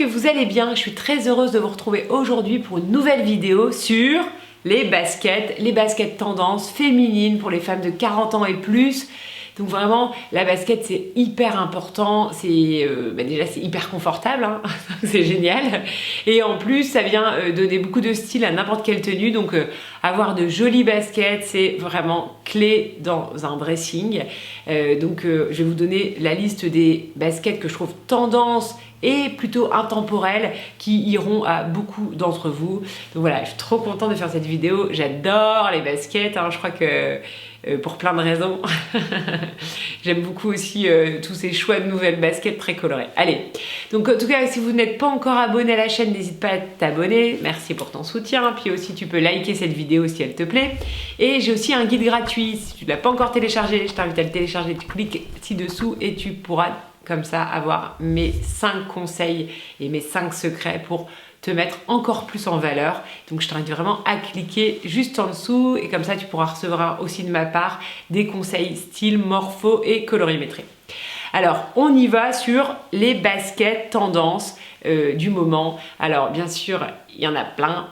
que vous allez bien. Je suis très heureuse de vous retrouver aujourd'hui pour une nouvelle vidéo sur les baskets tendance féminines pour les femmes de 40 ans et plus. Donc vraiment, la basket, c'est hyper important. C'est déjà, c'est hyper confortable, hein. C'est génial. Et en plus, ça vient donner beaucoup de style à n'importe quelle tenue. Donc, avoir de jolies baskets, c'est vraiment clé dans un dressing. Je vais vous donner la liste des baskets que je trouve tendance et plutôt intemporelles qui iront à beaucoup d'entre vous. Donc voilà, je suis trop contente de faire cette vidéo. J'adore les baskets, hein. Je crois que pour plein de raisons. J'aime beaucoup aussi tous ces choix de nouvelles baskets très colorées. Allez, donc en tout cas, si vous n'êtes pas encore abonné à la chaîne, n'hésite pas à t'abonner. Merci pour ton soutien. Puis aussi, tu peux liker cette vidéo si elle te plaît. Et j'ai aussi un guide gratuit. Si tu ne l'as pas encore téléchargé, je t'invite à le télécharger. Tu cliques ci-dessous et tu pourras comme ça avoir mes 5 conseils et mes 5 secrets pour te mettre encore plus en valeur. Donc je t'invite vraiment à cliquer juste en dessous et comme ça tu pourras recevoir aussi de ma part des conseils style, morpho et colorimétrie. Alors on y va sur les baskets tendance du moment. Alors bien sûr il y en a plein,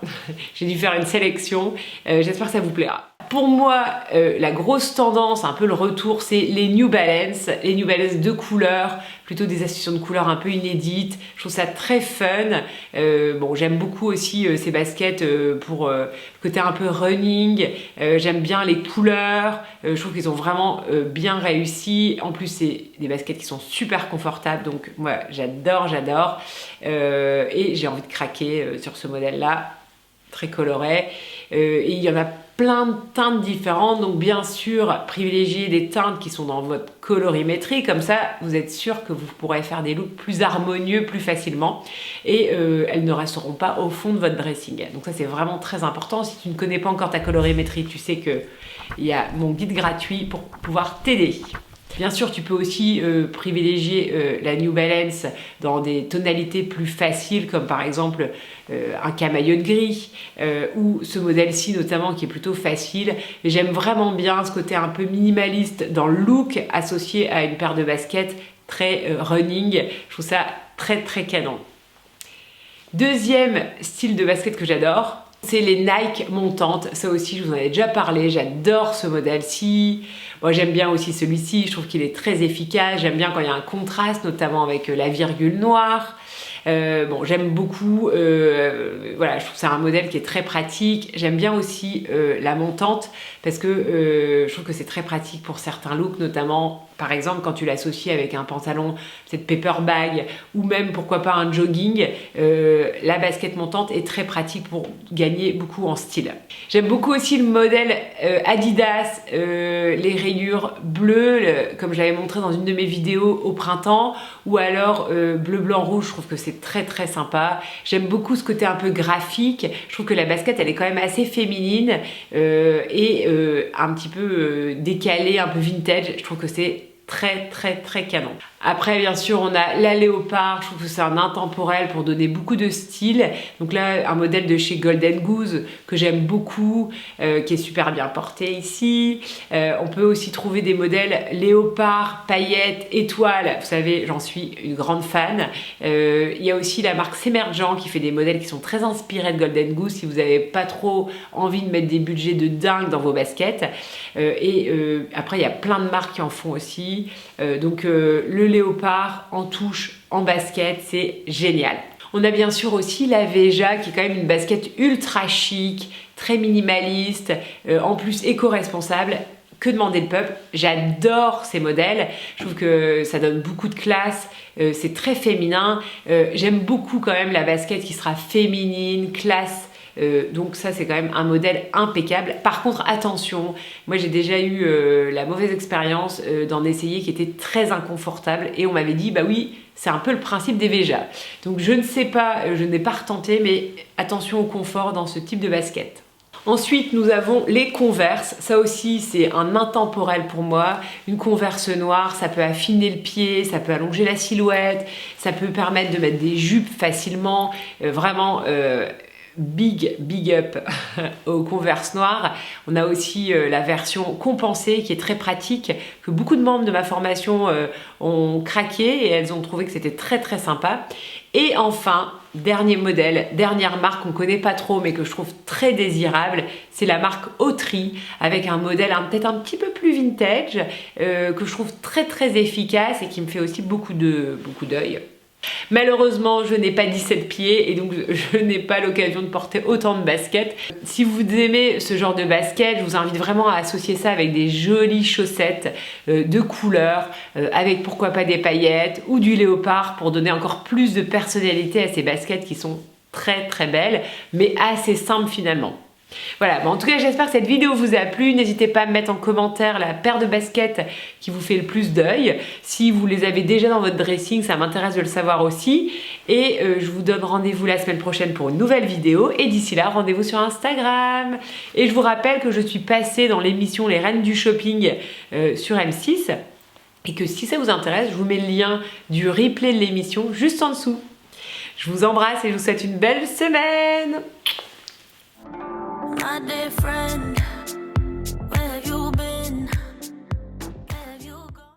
j'ai dû faire une sélection, j'espère que ça vous plaira. Pour moi, la grosse tendance, un peu le retour, c'est les New Balance. Les New Balance de couleurs, plutôt des associations de couleurs un peu inédites. Je trouve ça très fun. J'aime beaucoup aussi ces baskets pour le côté un peu running. J'aime bien les couleurs. Je trouve qu'ils ont vraiment bien réussi. En plus, c'est des baskets qui sont super confortables. Donc, moi, j'adore. Et j'ai envie de craquer sur ce modèle-là, très coloré. Et il y en a plein de teintes différentes, donc bien sûr privilégiez des teintes qui sont dans votre colorimétrie, comme ça vous êtes sûr que vous pourrez faire des looks plus harmonieux plus facilement et elles ne resteront pas au fond de votre dressing. Donc ça c'est vraiment très important. Si tu ne connais pas encore ta colorimétrie, tu sais que il y a mon guide gratuit pour pouvoir t'aider. Bien sûr, tu peux aussi privilégier la New Balance dans des tonalités plus faciles, comme par exemple un camaïeu gris, ou ce modèle-ci notamment qui est plutôt facile. Mais j'aime vraiment bien ce côté un peu minimaliste dans le look associé à une paire de baskets très running. Je trouve ça très canon. Deuxième style de basket que j'adore, c'est les Nike montantes. Ça aussi, je vous en ai déjà parlé. J'adore ce modèle-ci. Moi, j'aime bien aussi celui-ci. Je trouve qu'il est très efficace. J'aime bien quand il y a un contraste, notamment avec la virgule noire. J'aime beaucoup. Je trouve que c'est un modèle qui est très pratique. J'aime bien aussi la montante parce que je trouve que c'est très pratique pour certains looks, notamment par exemple quand tu l'associes avec un pantalon, cette paper bag ou même pourquoi pas un jogging. La basket montante est très pratique pour gagner beaucoup en style. J'aime beaucoup aussi le modèle Adidas, les rayures bleues, comme j'avais montré dans une de mes vidéos au printemps, ou alors bleu, blanc, rouge. Je trouve que c'est très sympa. J'aime beaucoup ce côté un peu graphique. Je trouve que la basket elle est quand même assez féminine et un petit peu décalée, un peu vintage. Je trouve que c'est très canon. Après bien sûr on a la léopard, je trouve que c'est un intemporel pour donner beaucoup de style. Donc là un modèle de chez Golden Goose que j'aime beaucoup, qui est super bien porté ici. On peut aussi trouver des modèles léopard, paillettes, étoiles. Vous savez j'en suis une grande fan. Il y a aussi la marque Semergent qui fait des modèles qui sont très inspirés de Golden Goose si vous n'avez pas trop envie de mettre des budgets de dingue dans vos baskets. Après il y a plein de marques qui en font aussi. Le léopard en touche, en basket, c'est génial. On a bien sûr aussi la Veja qui est quand même une basket ultra chic, très minimaliste, en plus éco-responsable. Que demander le peuple? J'adore ces modèles, je trouve que ça donne beaucoup de classe, c'est très féminin. J'aime beaucoup quand même la basket qui sera féminine, classe. Donc ça c'est quand même un modèle impeccable. Par contre attention, moi j'ai déjà eu la mauvaise expérience d'en essayer qui était très inconfortable et on m'avait dit bah oui c'est un peu le principe des Veja. Donc je ne sais pas, je n'ai pas retenté, mais attention au confort dans ce type de basket. Ensuite, nous avons les Converse. Ça aussi, c'est un intemporel pour moi. Une Converse noire, ça peut affiner le pied, ça peut allonger la silhouette, ça peut permettre de mettre des jupes facilement. big up au Converse noir. On a aussi la version compensée qui est très pratique, que beaucoup de membres de ma formation ont craqué et elles ont trouvé que c'était très sympa. Et enfin, dernier modèle, dernière marque qu'on ne connaît pas trop mais que je trouve très désirable, c'est la marque Autry avec un modèle peut-être un petit peu plus vintage que je trouve très efficace et qui me fait aussi beaucoup d'œil. Malheureusement, je n'ai pas 17 pieds et donc je n'ai pas l'occasion de porter autant de baskets. Si vous aimez ce genre de basket, je vous invite vraiment à associer ça avec des jolies chaussettes de couleur, avec pourquoi pas des paillettes ou du léopard pour donner encore plus de personnalité à ces baskets qui sont très belles, mais assez simples finalement. Voilà, bon, en tout cas j'espère que cette vidéo vous a plu. N'hésitez pas à me mettre en commentaire la paire de baskets qui vous fait le plus d'œil. Si vous les avez déjà dans votre dressing, ça m'intéresse de le savoir aussi. Et je vous donne rendez-vous la semaine prochaine pour une nouvelle vidéo. Et d'ici là, rendez-vous sur Instagram. Et je vous rappelle que je suis passée dans l'émission Les Reines du Shopping sur M6. Et que si ça vous intéresse, je vous mets le lien du replay de l'émission juste en dessous. Je vous embrasse et je vous souhaite une belle semaine. My dear friend,